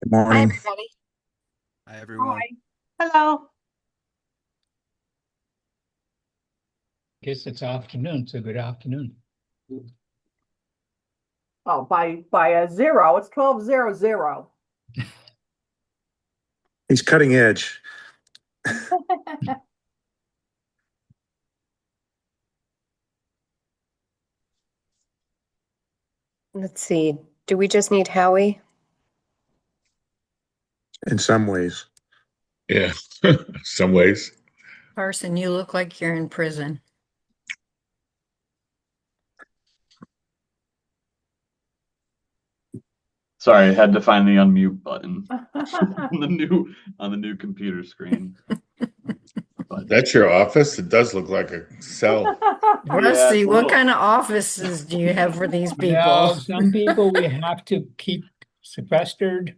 Good Hi, morning. everybody. Hi, everyone. Hi. Hello. Guess it's afternoon, so good afternoon. Oh, by a zero, it's 12:00. He's cutting edge. Let's see. Do we just need Howie? In some ways. Yeah, some ways. Carson, you look like you're in prison. Sorry, I had to find the unmute button on the new computer screen. But That's your office? It does look like a cell. Rusty, it's a what little- kind of offices do you have for these people? Well, some people we have to keep sequestered.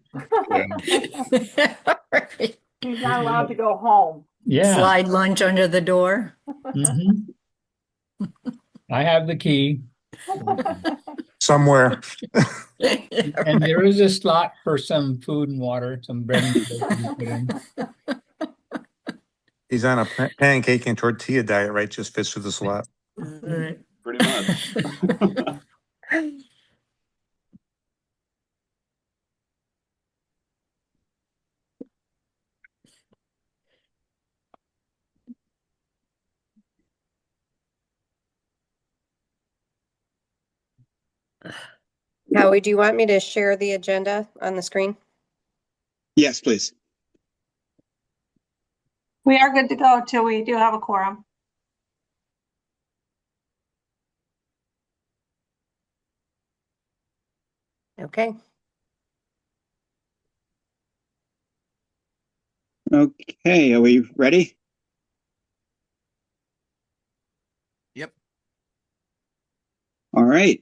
He's not allowed to go home. Yeah. Slide lunch under the door. Mhm. I have the key, Somewhere. and there is a slot for some food and water, some bread and milk to be put in. He's on a pancake and tortilla diet, right? Just fits through the slot. Right. Pretty much. Howie, do you want me to share the agenda on the screen? Yes, please. We are good to go till we do have a quorum. Okay. Okay, are we ready? Yep. All right.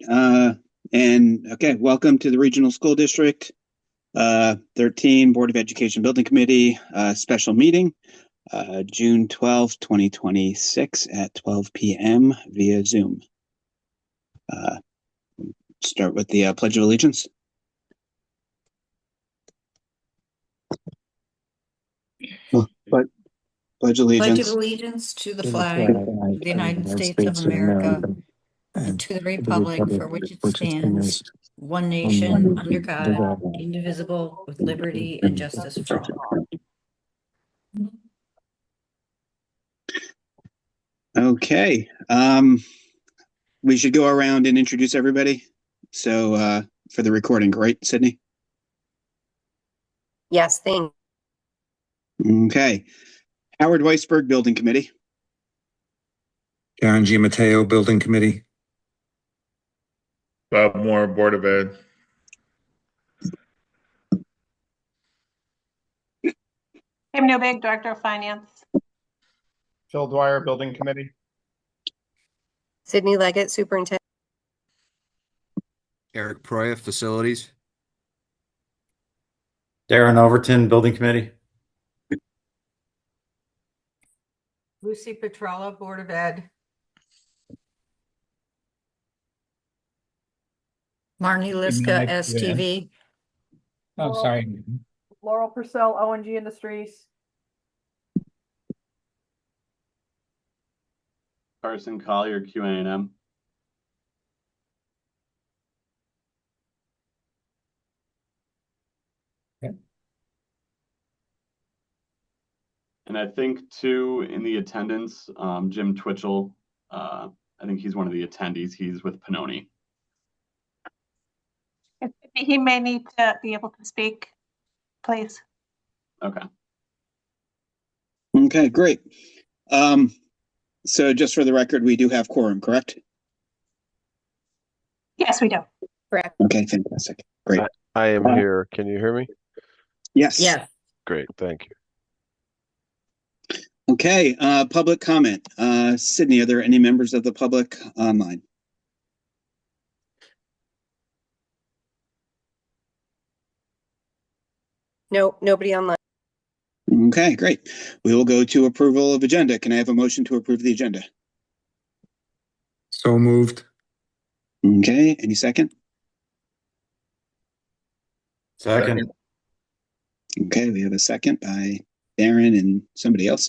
Welcome to the Regional School District 13 Board of Education Building Committee special meeting, June 12th, 2026 at 12 p.m. via Zoom. Start with the Pledge of Allegiance. Pledge Pledge allegiance. of allegiance to the flag of the United States of America and to the republic for which it stands, one nation, under God, indivisible, with liberty and justice for all. Okay. We should go around and introduce everybody. So for the recording, right, Sydney? Yes, thank Okay. Howard Weisberg, Building Committee. John G. Mateo, Building Committee. Bob Moore, Board of Ed. Kim Newbig, Director of Finance. Phil Dwyer, Building Committee. Sydney Leggett, Superintendent. Eric Proya, Facilities. Darren Overton, Building Committee. Lucy Petrella, Board of Ed. Marnie Liska, STV. Oh, sorry. Laurel Purcell, O&G Industries. Carson Collier, QA&M. Okay. And I think too in the attendance, Jim Twitchell, I think he's one of the attendees. He's with Pannoni. He may need to be able to speak, please. Okay. Okay, great. So just for the record, we do have quorum, correct? Yes, we do. Correct. Okay, fantastic. Great. I am here. Can you hear me? Yes. Yes. Great. Thank you. Okay, public comment. Sydney, are there any members of the public online? No, nobody online. Okay, great. We will go to approval of agenda. Can I have a motion to approve the agenda? So moved. Okay, any second? Second. Okay, we have a second by Darren and somebody else.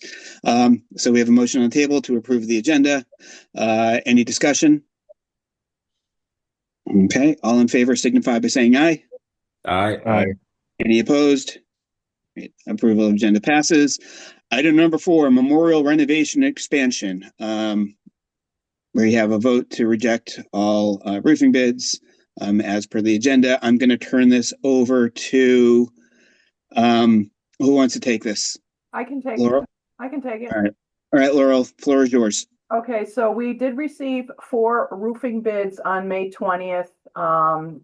So we have a motion on the table to approve the agenda. Any discussion? Okay, all in favor signify by saying aye. Aye. Any opposed? Great. Approval of agenda passes. Item number 4, memorial renovation expansion. We have a vote to reject all roofing bids as per the agenda. I'm going to turn this over to who wants to take this? I can take Laurel? it. I can take it. All right, Laurel, floor is yours. Okay, so we did receive 4 roofing bids on May 20th.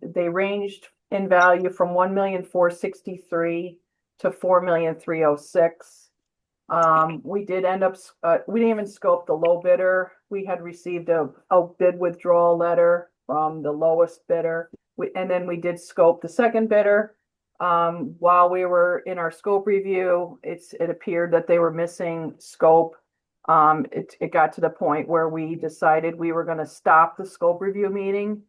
They ranged in value from $1,463,000 to $4,306,000. We did end up, we didn't even scope the low bidder. We had received a bid withdrawal letter from the lowest bidder. And then we did scope the second bidder. While we were in our scope review, it appeared that they were missing scope. It got to the point where we decided we were going to stop the scope review meeting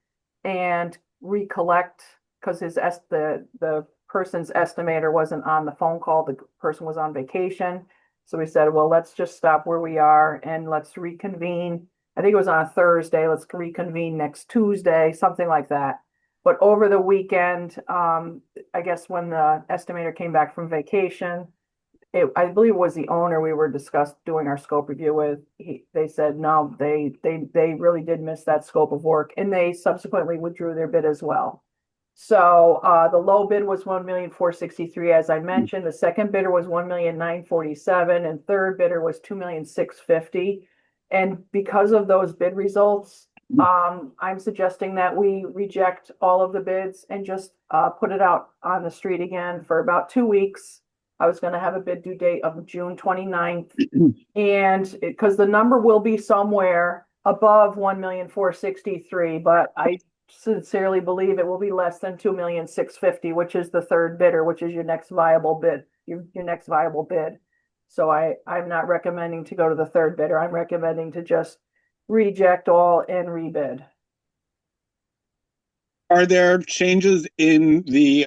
and recollect, because the person's estimator wasn't on the phone call. The person was on vacation. So we said, well, let's just stop where we are and let's reconvene. I think it was on a Thursday. Let's reconvene next Tuesday, something like that. But over the weekend, I guess when the estimator came back from vacation, I believe it was the owner we were doing our scope review with. They said, no, they really did miss that scope of work, and they subsequently withdrew their bid as well. So the low bid was $1,463,000, as I mentioned. The second bidder was $1,947,000, and third bidder was $2,650,000. And because of those bid results, I'm suggesting that we reject all of the bids and just put it out on the street again for about 2 weeks. I was going to have a bid due date of June 29th. And because the number will be somewhere above $1,463,000, but I sincerely believe it will be less than $2,650,000, which is the third bidder, which is your next viable bid, your next viable bid. So I'm not recommending to go to the third bidder. I'm recommending to just reject all and rebid. Are there changes in the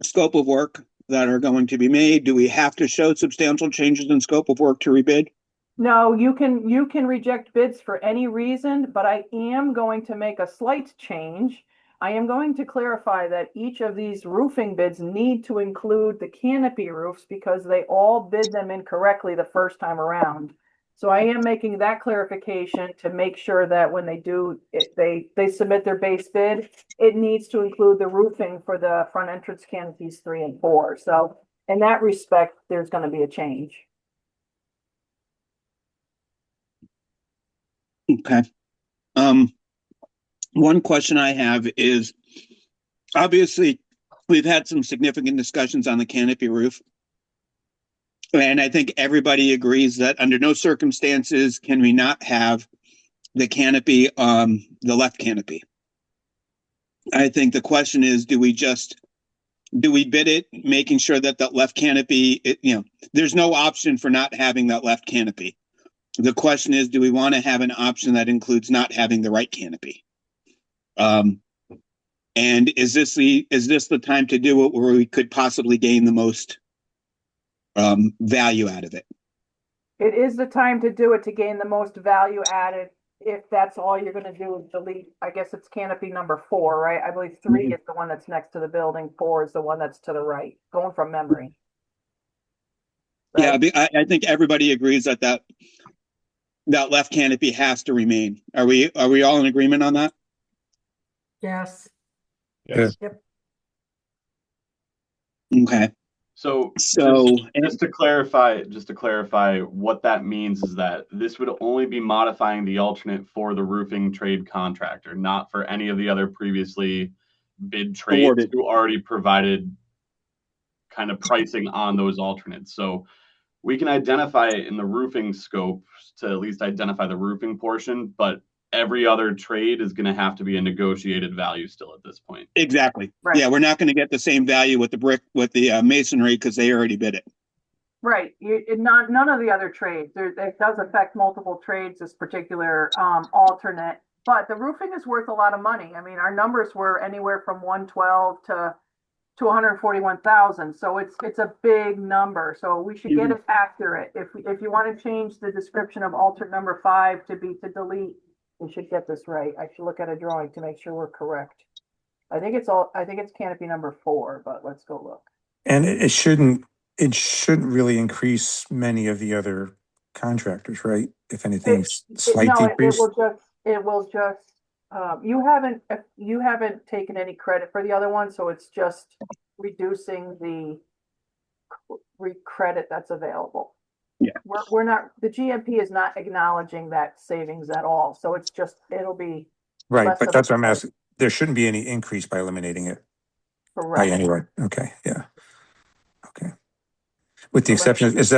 scope of work that are going to be made? Do we have to show substantial changes in scope of work to rebid? No, you can reject bids for any reason, but I am going to make a slight change. I am going to clarify that each of these roofing bids need to include the canopy roofs because they all bid them incorrectly the first time around. So I am making that clarification to make sure that when they do it, they submit their base bid, it needs to include the roofing for the front entrance canopies 3 and 4. So in that respect, there's going to be a change. Okay. One question I have is, obviously, we've had some significant discussions on the canopy roof. And I think everybody agrees that under no circumstances can we not have the canopy, the left canopy. I think the question is, do we bid it, making sure that that left canopy, there's no option for not having that left canopy. The question is, do we want to have an option that includes not having the right canopy? And is this the time to do it where we could possibly gain the most value out of it? It is the time to do it to gain the most value added. If that's all you're going to do is delete, I guess it's canopy number 4, right? I believe 3 is the one that's next to the building. 4 is the one that's to the right, going from memory. Right? Yeah, I think everybody agrees that left canopy has to remain. Are we all in agreement on that? Yes. Yes. Yep. Okay. So just to clarify what that means is that this would only be modifying the alternate for the roofing trade contractor, not for any of the other previously bid trades who already provided kind of pricing on those alternates. So we can identify it in the roofing scope to at least identify the roofing portion, but every other trade is going to have to be a negotiated value still at this point. Exactly. Right. Yeah, we're not going to get the same value with the brick, with the masonry, because they already bid it. Right. None of the other trades. It does affect multiple trades, this particular alternate. But the roofing is worth a lot of money. I mean, our numbers were anywhere from 112 to to 141,000. So it's a big number. So we should get it accurate. If you want to change the description of alternate number 5 to be to delete, we should get this right. I should look at a drawing to make sure we're correct. I think it's canopy number 4, but let's go look. And it shouldn't really increase many of the other contractors, right? If anything, slight decrease. It will just, you haven't taken any credit for the other one, so it's just reducing the credit that's available. Yeah. We're not, the GMP is not acknowledging that savings at all, so it's just, it'll be. Right, less but of that's a- what I'm asking. There shouldn't be any increase by eliminating it. Correct. Right, anyway, okay, yeah. Okay. With the So that's- exception, is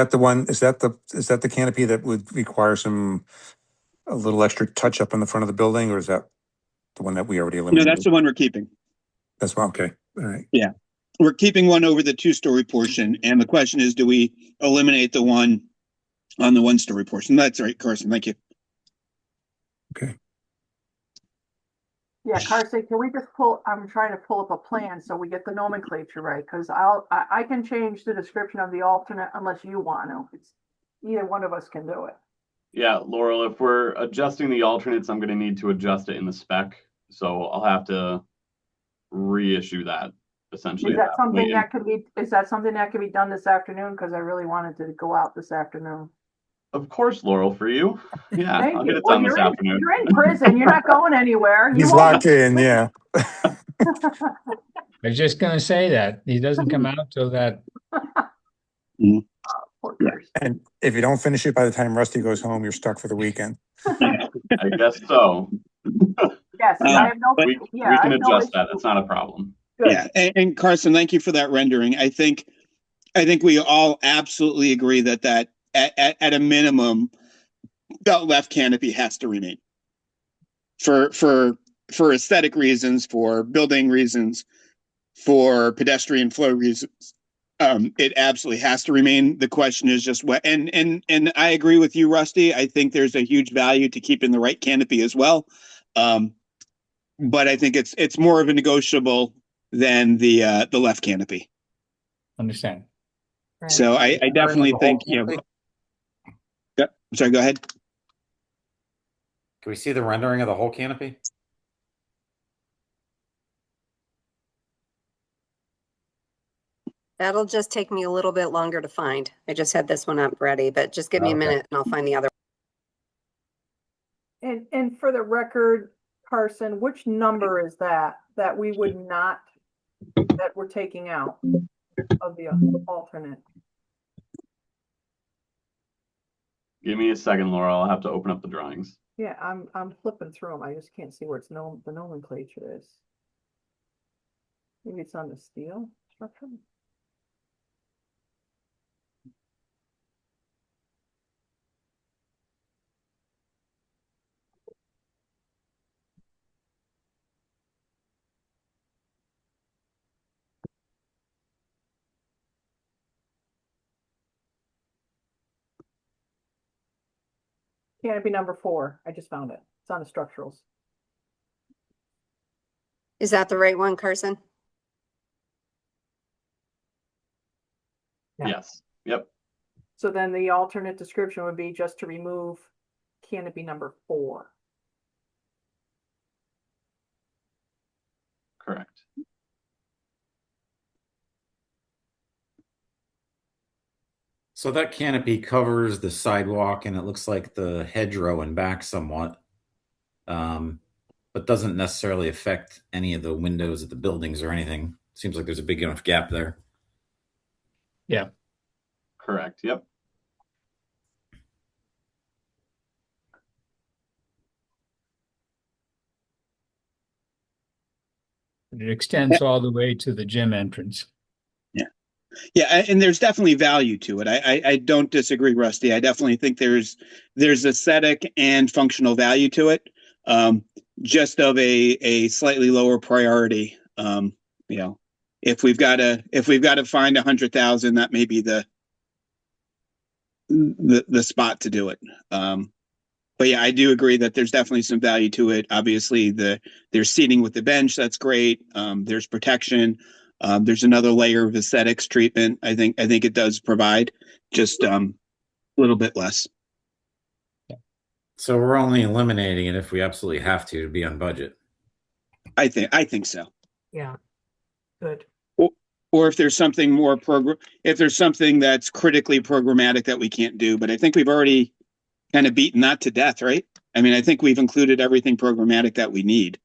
that the canopy that would require a little extra touch up on the front of the building, or is that the one that we already No, eliminated? that's the one we're keeping. That's one, okay, all right. Yeah. We're keeping one over the 2-story portion. And the question is, do we eliminate the one on the 1-story portion? That's right, Carson. Thank you. Okay. Yeah, Carson, can we just I'm trying to pull up a plan so we get the nomenclature right, because I can change the description of the alternate unless you want to. It's either one of us can do it. Yeah, Laurel, if we're adjusting the alternates, I'm going to need to adjust it in the spec. So I'll have to reissue that essentially. Is that something that could be done this afternoon? Because I really wanted to go out this afternoon. Of course, Laurel, for you. Yeah, Thank I'll you. get it Well, done this afternoon. You're in prison. You're not going anywhere. He's locked in, yeah. I was just gonna say that. He doesn't come out till that. And if you don't finish it by the time Rusty goes home, you're stuck for the weekend. I guess so. Yes, I have no. We can adjust that. That's not a problem. Good. Yeah. And Carson, thank you for that rendering. I think we all absolutely agree that at a minimum, the left canopy has to remain for aesthetic reasons, for building reasons, for pedestrian flow reasons. It absolutely has to remain. The question is just what, and I agree with you, Rusty. I think there's a huge value to keeping the right canopy as well. But I think it's more of a negotiable than the left canopy. Understand. So I definitely think, Yep. Sorry, go ahead. Can we see the rendering of the whole canopy? That'll just take me a little bit longer to find. I just had this one up ready, but just give me a Okay. minute and I'll find the other. And for the record, Carson, which number is that we would not, that we're taking out of the alternate? Give me a second, Laurel. I'll have to open up the drawings. Yeah, I'm flipping through them. I just can't see where the nomenclature is. Maybe it's on the steel structure. Canopy number 4. I just found it. It's on the structurals. Is that the right one, Carson? Yeah. Yes. Yep. So then the alternate description would be just to remove canopy number 4. Correct. So that canopy covers the sidewalk and it looks like the hedgerow in back somewhat, but doesn't necessarily affect any of the windows of the buildings or anything. Seems like there's a big enough gap there. Yeah. Correct. Yep. It extends all the way to the gym entrance. Yeah, and there's definitely value to it. I don't disagree, Rusty. I definitely think there's aesthetic and functional value to it. Just of a slightly lower priority. If we've got to find 100,000, that may be the spot to do it. But yeah, I do agree that there's definitely some value to it. Obviously, there's seating with the bench. That's great. There's protection. There's another layer of aesthetics treatment. I think it does provide just a little bit less. So we're only eliminating it if we absolutely have to be on budget. I think so. Yeah. Good. Or if there's something more if there's something that's critically programmatic that we can't do, but I think we've already kind of beaten that to death, right? I mean, I think we've included everything programmatic that we need.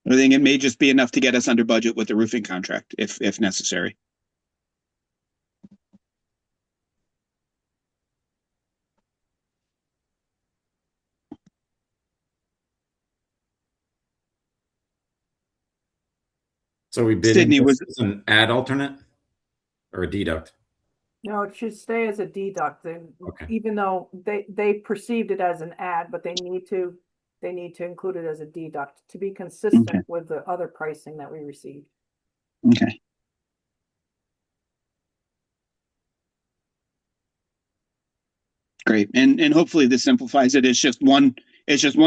I think it may just be enough to get us under budget with the roofing contract if necessary. So we bid Sydney, was an add alternate or a deduct? No, it should stay as a deduct. Okay. Even though they perceived it as an add, but they need to include it as a deduct to be consistent Okay. with the other pricing that we received. Okay. Great. And hopefully this simplifies it. It's just one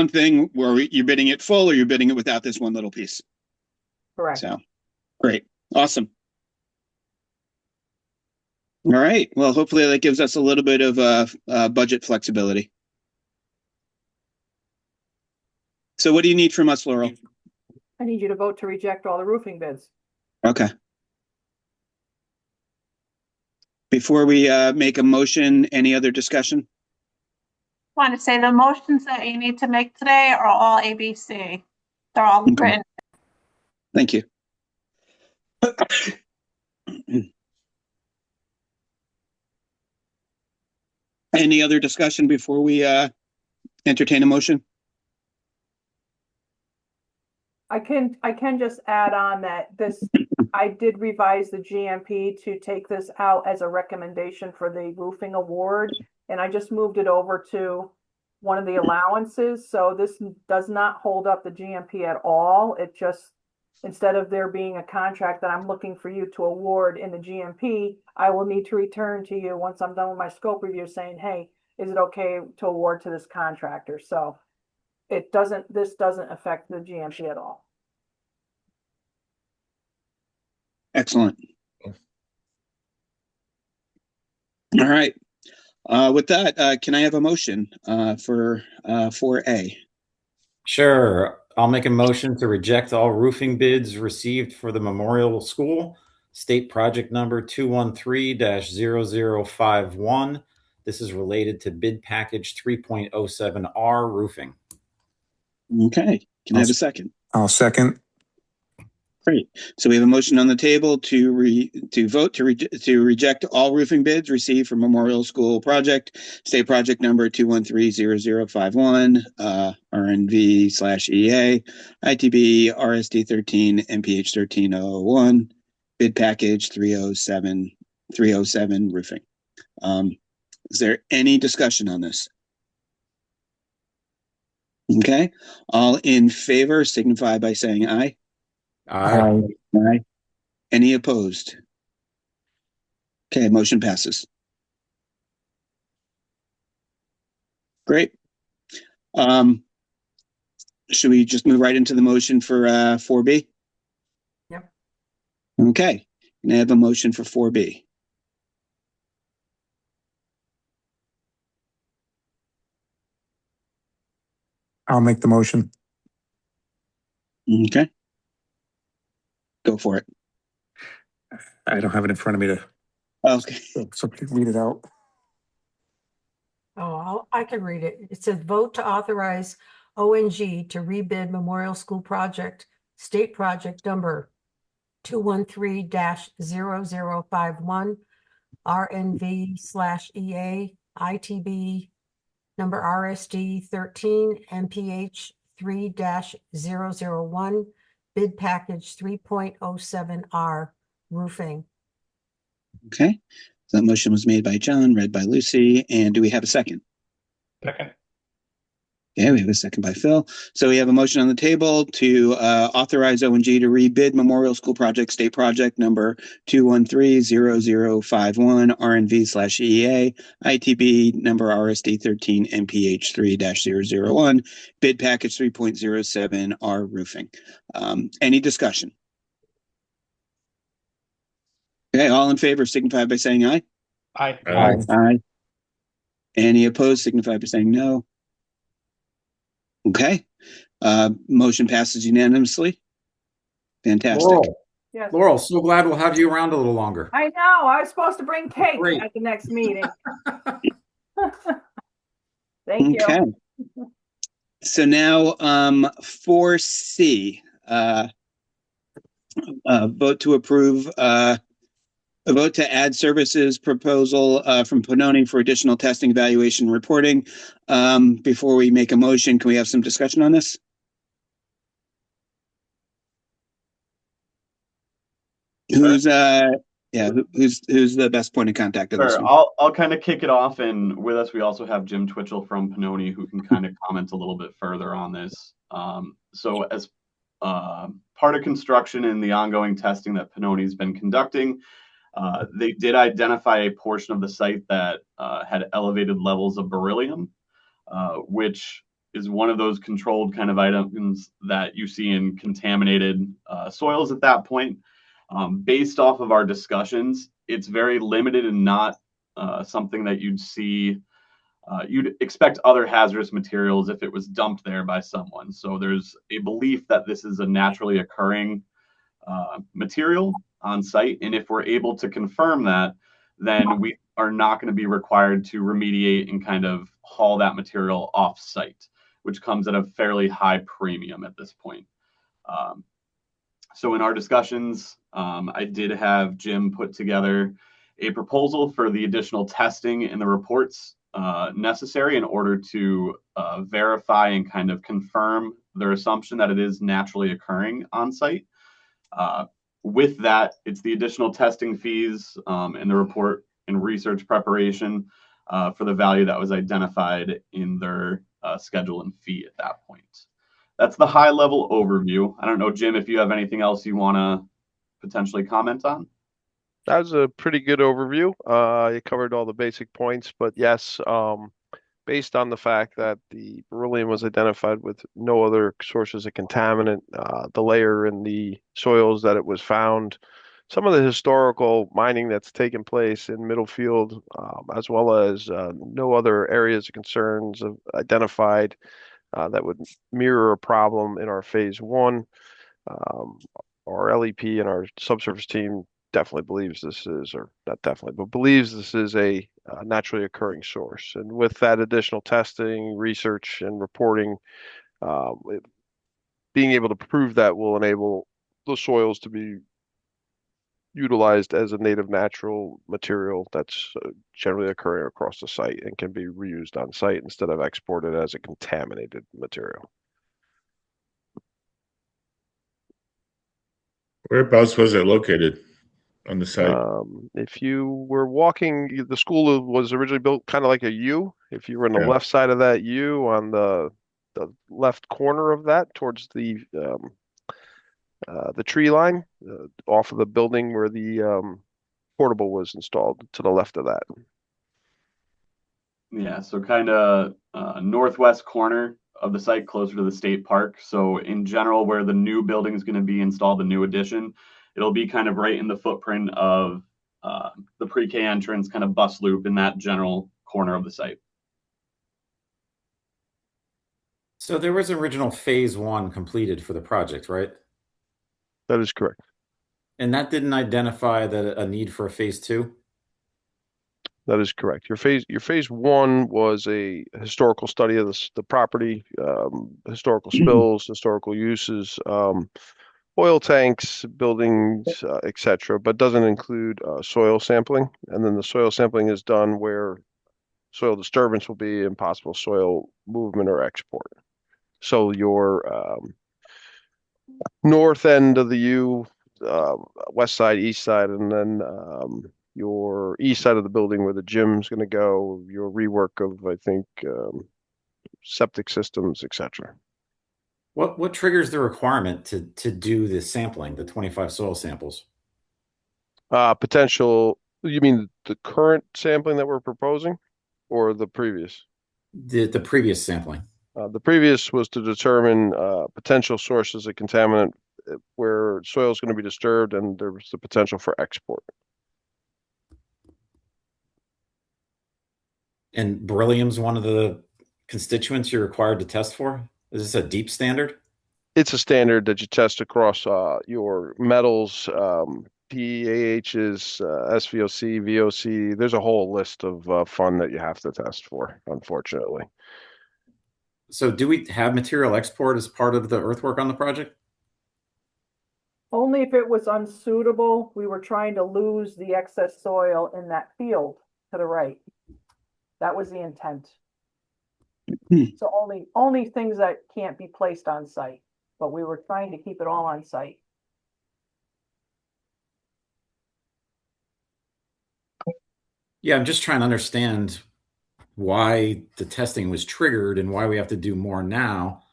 thing where you're bidding it full or you're bidding it without this one little piece. Correct. So great. Awesome. All right. Well, hopefully that gives us a little bit of budget flexibility. So what do you need from us, Laurel? I need you to vote to reject all the roofing bids. Okay. Before we make a motion, any other discussion? Want to say the motions that you need to make today are all ABC. They're all Okay. written. Thank you. Any other discussion before we entertain a motion? I can just add on that I did revise the GMP to take this out as a recommendation for the roofing award, and I just moved it over to one of the allowances. So this does not hold up the GMP at all. It just, instead of there being a contract that I'm looking for you to award in the GMP, I will need to return to you once I'm done with my scope review saying, hey, is it okay to award to this contractor? So this doesn't affect the GMP at all. Excellent. All right. With that, can I have a motion for 4A? Sure. I'll make a motion to reject all roofing bids received for the Memorial School, state project number 213-0051. This is related to bid package 3.07R roofing. Okay. Can I have a second? I'll second. Great. So we have a motion on the table to reject all roofing bids received from Memorial School project, state project number 213-0051, RNV/EA, ITB, RSD 13, MPH 1301, bid package 307 roofing. Is there any discussion on this? Okay. All in favor signify by saying aye. Aye. Aye. Any opposed? Okay, motion passes. Great. Should we just move right into the motion for 4B? Yep. Okay. Can I have a motion for 4B? I'll make the motion. Okay. Go for it. I don't have it in front of me to, Okay. so please read it out. Oh, I can read it. It says vote to authorize ONG to rebid Memorial School project, state project number 213-0051, RNV/EA, ITB number RSD 13, MPH 3-001, bid package 3.07R roofing. Okay. So that motion was made by John, read by Lucy. And do we have a second? Second. Okay, we have a second by Phil. So we have a motion on the table to authorize O&G to rebid Memorial School Project State Project number 2130051 RNV/EA ITB number RSD 13 MPH 3-001 bid package 3.07 R roofing. Any discussion? Okay, all in favor signify by saying aye. Aye. Aye. Any opposed signify by saying no. Okay, motion passes unanimously. Fantastic. Laurel, Yes. Laurel, so glad we'll have you around a little longer. I know, I was supposed to bring cake Great. at the next meeting. Thank you. Okay. So now, 4C, vote to approve, a vote to add services proposal from Panoni for additional testing, evaluation, and reporting. Before we make a motion, can we have some discussion on this? Who's the best point of contact of this Sure. one? I'll kind of kick it off, and with us we also have Jim Twitchell from Panoni who can kind of comment a little bit further on this. So as part of construction and the ongoing testing that Panoni's been conducting, they did identify a portion of the site that had elevated levels of beryllium, which is one of those controlled kind of items that you see in contaminated soils at that point. Based off of our discussions, it's very limited and not something that you'd see. You'd expect other hazardous materials if it was dumped there by someone. So there's a belief that this is a naturally occurring material on site. And if we're able to confirm that, then we are not going to be required to remediate and kind of haul that material off site, which comes at a fairly high premium at this point. So in our discussions, I did have Jim put together a proposal for the additional testing in the reports necessary in order to verify and kind of confirm their assumption that it is naturally occurring on site. With that, it's the additional testing fees and the report and research preparation for the value that was identified in their schedule and fee at that point. That's the high level overview. I don't know, Jim, if you have anything else you want to potentially comment on. That was a pretty good overview. You covered all the basic points, but yes, based on the fact that the beryllium was identified with no other sources of contaminant, the layer in the soils that it was found, some of the historical mining that's taken place in Middlefield, as well as no other areas of concerns identified that would mirror a problem in our phase one. Our LEP and our subsurface team definitely believes this is, or not definitely, but believes this is a naturally occurring source. And with that additional testing, research, and reporting, being able to prove that will enable the soils to be utilized as a native natural material that's generally occurring across the site and can be reused on site instead of exported as a contaminated material. Whereabouts was it located on the site? If you were walking, the school was originally built kind of like a U. If you were on the Yeah. left side of that U, on the left corner of that, towards the tree line, off of the building where the portable was installed, to the left of that. Yeah, so kind of northwest corner of the site, closer to the state park. So in general, where the new building is going to be installed, the new addition, it'll be kind of right in the footprint of the pre-K entrance, kind of bus loop in that general corner of the site. So there was original phase one completed for the project, right? That is correct. And that didn't identify a need for a phase two? That is correct. Your phase one was a historical study of the property, historical spills, historical uses, oil tanks, buildings, etc., but doesn't include soil sampling. And then the soil sampling is done where soil disturbance will be and possible soil movement or export. So your north end of the U, west side, east side, and then your east side of the building where the gym's going to go, your rework of, I think, septic systems, etc. What triggers the requirement to do the sampling, the 25 soil samples? Potential, you mean the current sampling that we're proposing or the previous? The previous sampling. The previous was to determine potential sources of contaminant where soil is going to be disturbed and there was the potential for export. And beryllium's one of the constituents you're required to test for? Is this a deep standard? It's a standard that you test across your metals, PAHs, SVOC, VOC. There's a whole list of fun that you have to test for, unfortunately. So do we have material export as part of the earthwork on the project? Only if it was unsuitable. We were trying to lose the excess soil in that field to the right. That was the intent. So only things that can't be placed on site, but we were trying to keep it all on site. Yeah, I'm just trying to understand why the testing was triggered and why we have to do more now,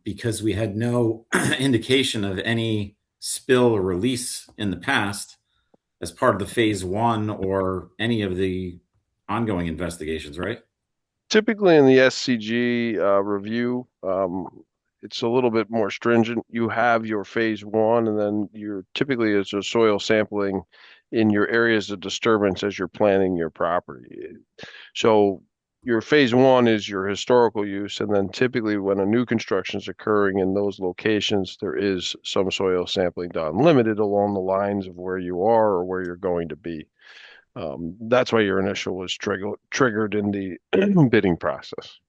because we had no indication of any spill or release in the past as part of the phase 1 or any of the ongoing investigations, right? Typically in the SCG review, it's a little bit more stringent. You have your phase 1, and then you're typically as a soil sampling in your areas of disturbance as you're planning your property. So your phase 1 is your historical use, and then typically when a new construction is occurring in those locations, there is some soil sampling done, limited along the lines of where you are or where you're going to be. That's why your initial was triggered in the bidding process.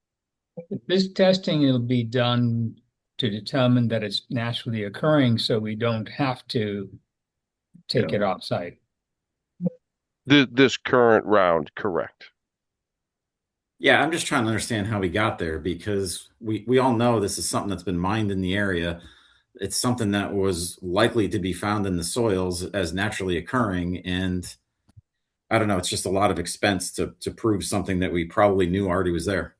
This testing will be done to determine that it's naturally occurring, so we don't have to take it off-site. This current round, correct. Yeah, I'm just trying to understand how we got there, because we all know this is something that's been mined in the area. It's something that was likely to be found in the soils as naturally occurring. And I don't know, it's just a lot of expense to prove something that we probably knew already was there.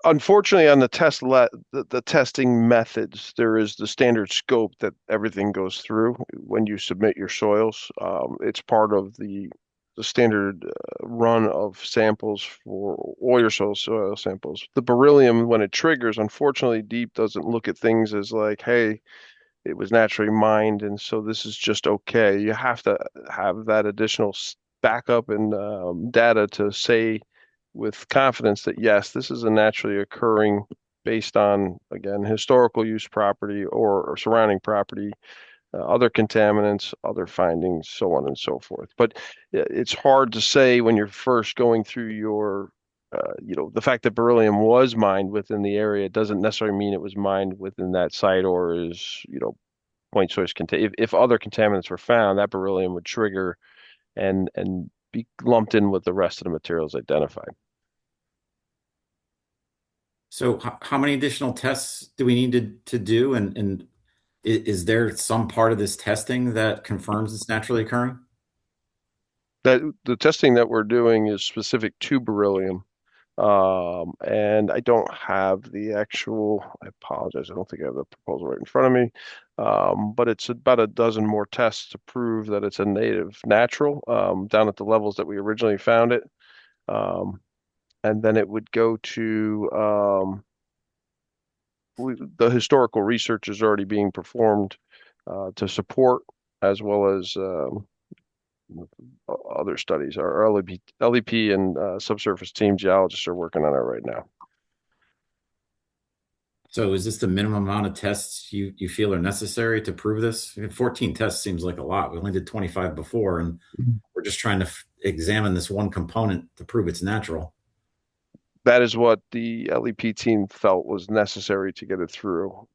Unfortunately, on the the testing methods, there is the standard scope that everything goes through when you submit your soils. It's part of the standard run of samples for all your soil samples. The beryllium, when it triggers, unfortunately, DEEP doesn't look at things as like, hey, it was naturally mined, and so this is just okay. You have to have that additional backup and data to say with confidence that yes, this is a naturally occurring based on, again, historical use property or surrounding property, other contaminants, other findings, so on and so forth. But it's hard to say when you're first going through your, the fact that beryllium was mined within the area doesn't necessarily mean it was mined within that site or is, point source contain. If other contaminants were found, that beryllium would trigger and be lumped in with the rest of the materials identified. So how many additional tests do we need to do? And is there some part of this testing that confirms it's naturally occurring? That the testing that we're doing is specific to beryllium. And I don't have the actual, I apologize, I don't think I have the proposal right in front of me. But it's about a dozen more tests to prove that it's a native natural down at the levels that we originally found it. And then it would go to the historical research is already being performed to support, as well as other studies. Our LEP and subsurface team geologists are working on it right now. So is this the minimum amount of tests you feel are necessary to prove this? 14 tests seems like a lot. We only did 25 before, and we're just trying to examine this one component to prove it's natural. That is what the LEP team felt was necessary to get it through,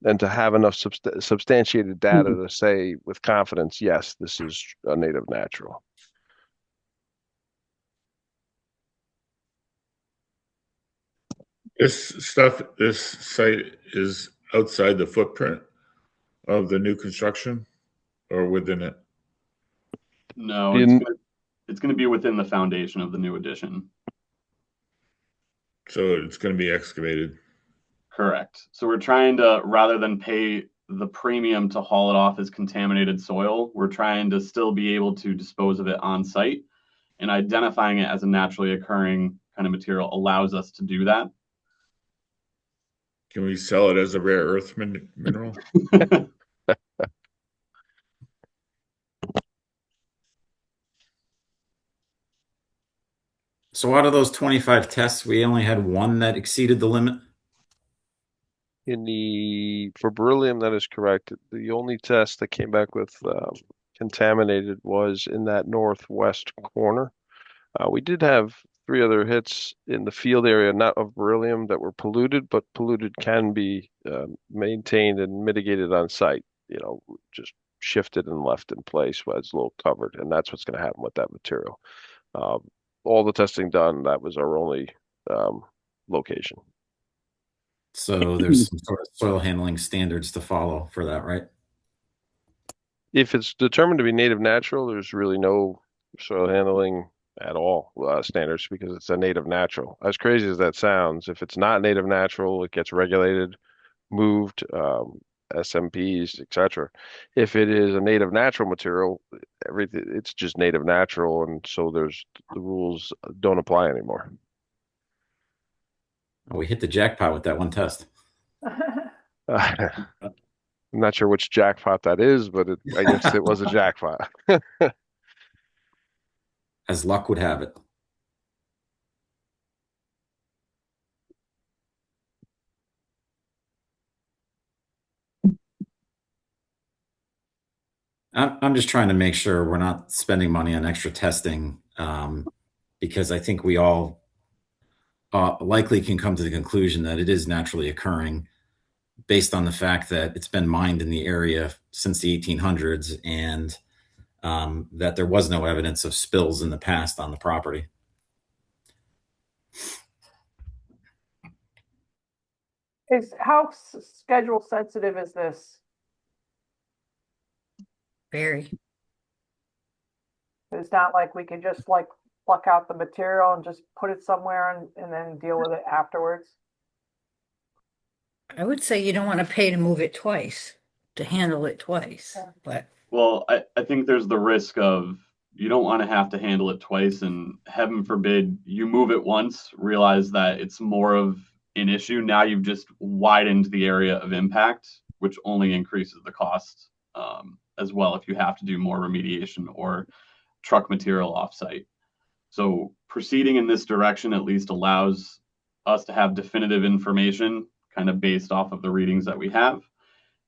and to have enough substantiated data to say with confidence, yes, this is a native natural. This site is outside the footprint of the new construction or within it? No, it's going to be within the foundation of the new addition. So it's going to be excavated. Correct. So we're trying to, rather than pay the premium to haul it off as contaminated soil, we're trying to still be able to dispose of it on site, and identifying it as a naturally occurring kind of material allows us to do that. Can we sell it as a rare earth mineral? So out of those 25 tests, we only had one that exceeded the limit? For beryllium, that is correct. The only test that came back with contaminated was in that northwest corner. We did have 3 other hits in the field area, not of beryllium, that were polluted, but polluted can be maintained and mitigated on site, just shifted and left in place while it's a little covered. And that's what's going to happen with that material. All the testing done, that was our only location. So there's some sort of soil handling standards to follow for that, right? If it's determined to be native natural, there's really no soil handling at all standards, because it's a native natural. As crazy as that sounds, if it's not native natural, it gets regulated, moved, SMPs, etc. If it is a native natural material, it's just native natural, and so the rules don't apply anymore. We hit the jackpot with that one test. I'm not sure which jackpot that is, but I guess it was a jackpot. As luck would have it. I'm just trying to make sure we're not spending money on extra testing, because I think we all likely can come to the conclusion that it is naturally occurring based on the fact that it's been mined in the area since the 1800s, and that there was no evidence of spills in the past on the property. How schedule sensitive is this? Very. It's not like we can just like pluck out the material and just put it somewhere and then deal with it afterwards. I would say you don't want to pay to move it twice, to handle it twice, but. Well, I think there's the risk of you don't want to have to handle it twice, and heaven forbid you move it once, realize that it's more of an issue. Now you've just widened the area of impact, which only increases the cost as well if you have to do more remediation or truck material offsite. So proceeding in this direction at least allows us to have definitive information kind of based off of the readings that we have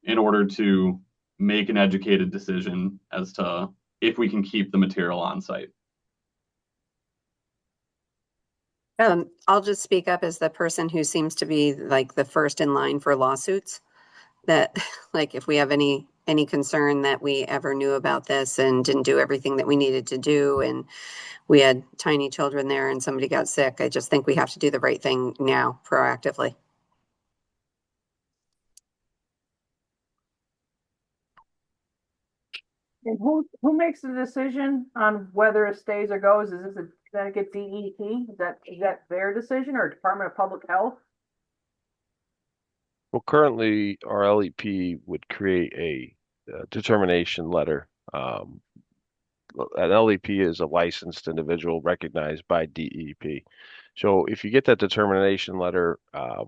in order to make an educated decision as to if we can keep the material on site. I'll just speak up as the person who seems to be like the first in line for lawsuits, that like if we have any concern that we ever knew about this and didn't do everything that we needed to do, and we had tiny children there and somebody got sick, I just think we have to do the right thing now proactively. And who makes the decision on whether it stays or goes? Does that get DEP? Is that their decision, or Department of Public Health? Well, currently our LEP would create a determination letter. An LEP is a licensed individual recognized by DEP. So if you get that determination letter,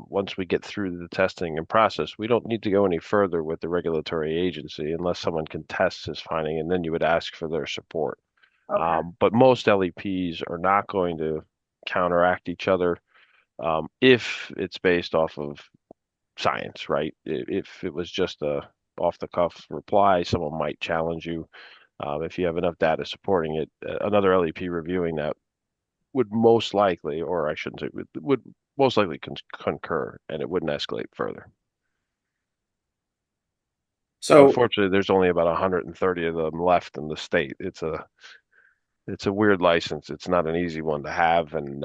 once we get through the testing and process, we don't need to go any further with the regulatory agency unless someone contests his finding, and then you would ask for their support. Okay. But most LEPs are not going to counteract each other if it's based off of science, right? If it was just a off-the-cuff reply, someone might challenge you. If you have enough data supporting it, another LEP reviewing that would most likely, or I shouldn't say, would most likely concur, and it wouldn't escalate further. So unfortunately, there's only about 130 of them left in the state. It's a weird license. It's not an easy one to have, and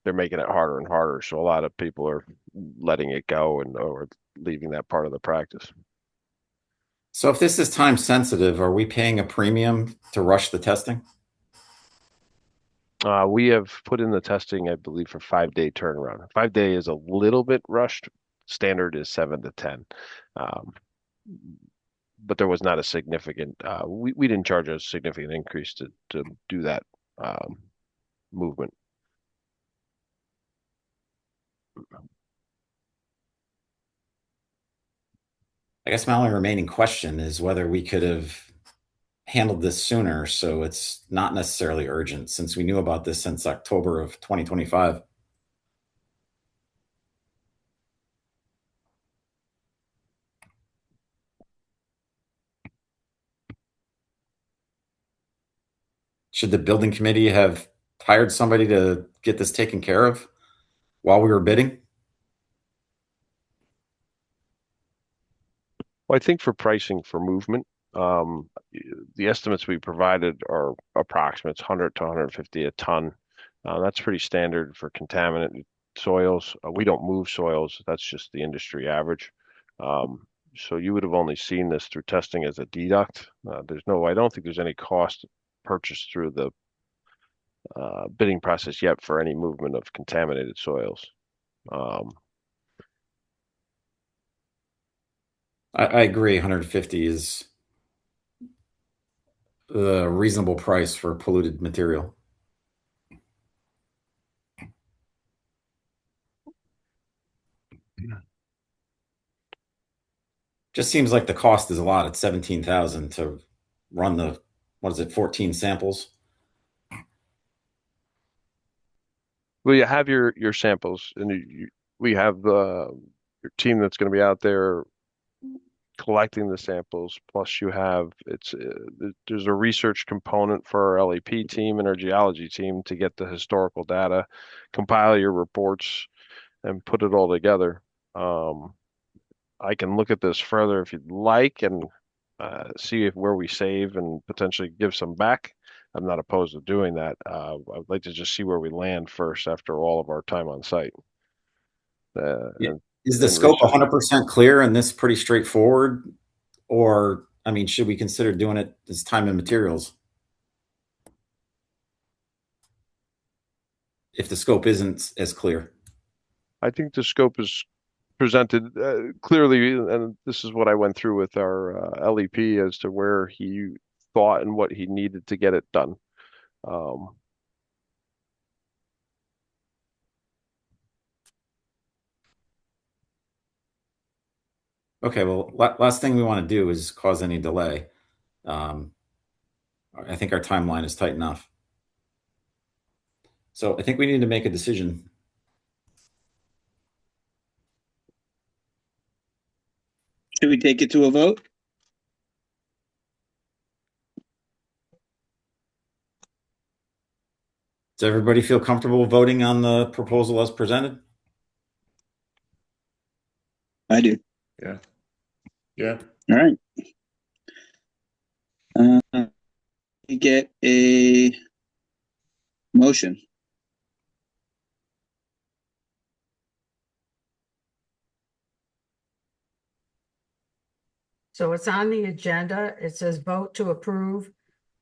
they're making it harder and harder. So a lot of people are letting it go or leaving that part of the practice. So if this is time sensitive, are we paying a premium to rush the testing? We have put in the testing, I believe, for 5-day turnaround. 5-day is a little bit rushed. Standard is 7 to 10. But there was not a significant, we didn't charge a significant increase to do that movement. I guess my only remaining question is whether we could have handled this sooner, so it's not necessarily urgent, since we knew about this since October of 2025. Should the building committee have hired somebody to get this taken care of while we were bidding? Well, I think for pricing for movement, the estimates we provided are approximates 100 to 150 a ton. That's pretty standard for contaminant soils. We don't move soils. That's just the industry average. So you would have only seen this through testing as a deduct. I don't think there's any cost purchased through the bidding process yet for any movement of contaminated soils. I agree. 150 is the reasonable price for polluted material. Just seems like the cost is a lot at 17,000 to run the, 14 samples? Well, you have your samples, and we have your team that's going to be out there collecting the samples. Plus, you have there's a research component for our LEP team and our geology team to get the historical data, compile your reports, and put it all together. I can look at this further if you'd like and see where we save and potentially give some back. I'm not opposed to doing that. I would like to just see where we land first after all of our time on site. Is the scope 100% clear and this pretty straightforward? Or, I mean, should we consider doing it as time and materials? If the scope isn't as clear. I think the scope is presented clearly, and this is what I went through with our LEP as to where he thought and what he needed to get it done. Okay, well, last thing we want to do is cause any delay. I think our timeline is tight enough. So I think we need to make a decision. Should we take it to a vote? Does everybody feel comfortable voting on the proposal as presented? I do. Yeah. Yeah. All right. We get a motion. So it's on the agenda. It says vote to approve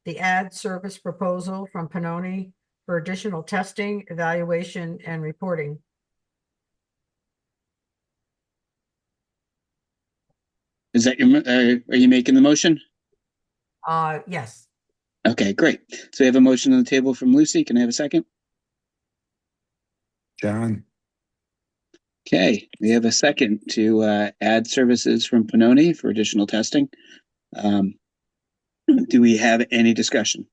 the ad service proposal from Pannoni for additional testing, evaluation, and reporting. Is that your, are you making the motion? Yes. Okay, great. So we have a motion on the table from Lucy. Can I have a second? John? Okay, we have a second to add services from Pannoni for additional testing. Do we have any discussion?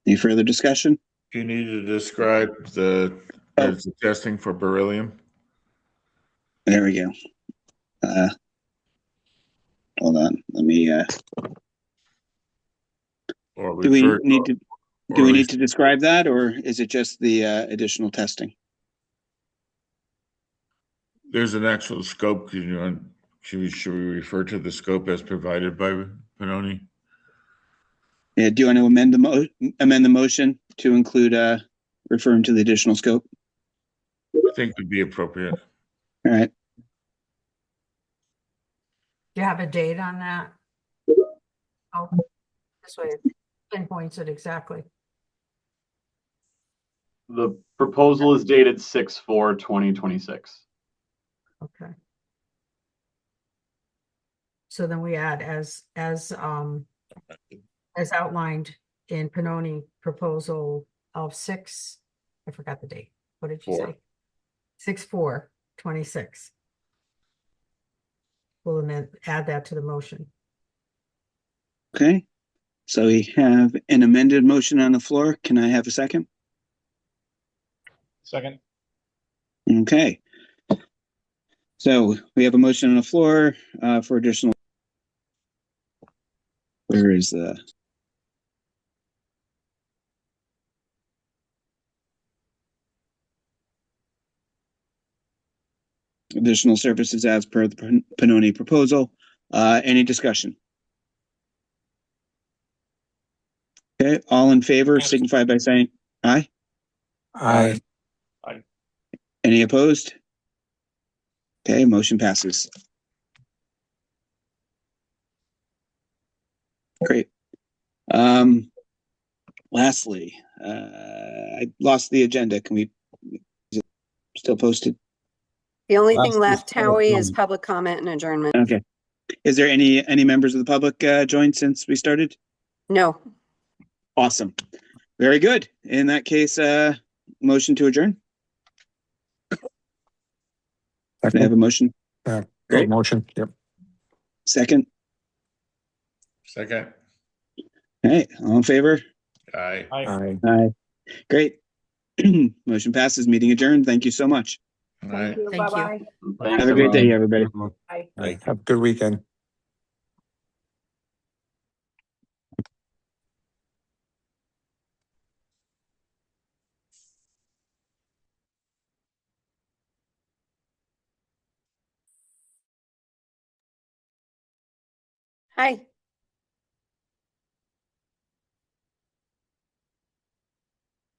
Any further discussion? Do you need to describe the testing for beryllium? There we go. Hold on. Let me. Do we need to describe that, or is it just the additional testing? There's an actual scope. Should we refer to the scope as provided by Pannoni? Yeah. Do you want to amend the motion to include referring to the additional scope? I think would be appropriate. All right. Do you have a date on that? Oh, this way it pinpoints it exactly. The proposal is dated 6/4/2026. Okay. So then we add as outlined in Panoni proposal of 6, I forgot the date. What did you say? 6/4/26. We'll then add that to the motion. Okay, so we have an amended motion on the floor. Can I have a second? Second. Okay. So we have a motion on the floor for additional. Where is the? Additional services as per the Panoni proposal. Any discussion? Okay, all in favor signify by saying aye. Aye. Aye. Any opposed? Okay, motion passes. Great. Lastly, I lost the agenda. Can we, is it still posted? The only thing Last- left, Howie, is public comment and adjournment. Okay. Is there any members of the public joined since we started? No. Awesome. Very good. In that case, motion to adjourn. Can I have a motion? Great motion. Yep. Second. Second. Hey, all in favor? Aye. Aye. Aye. Great. Motion passes. Meeting adjourned. Thank you so much. Aye. Thank you. Thank you. Bye-bye. Thanks, Have a great everyone. day, everybody. Bye. Aye. Have a good weekend. Hi.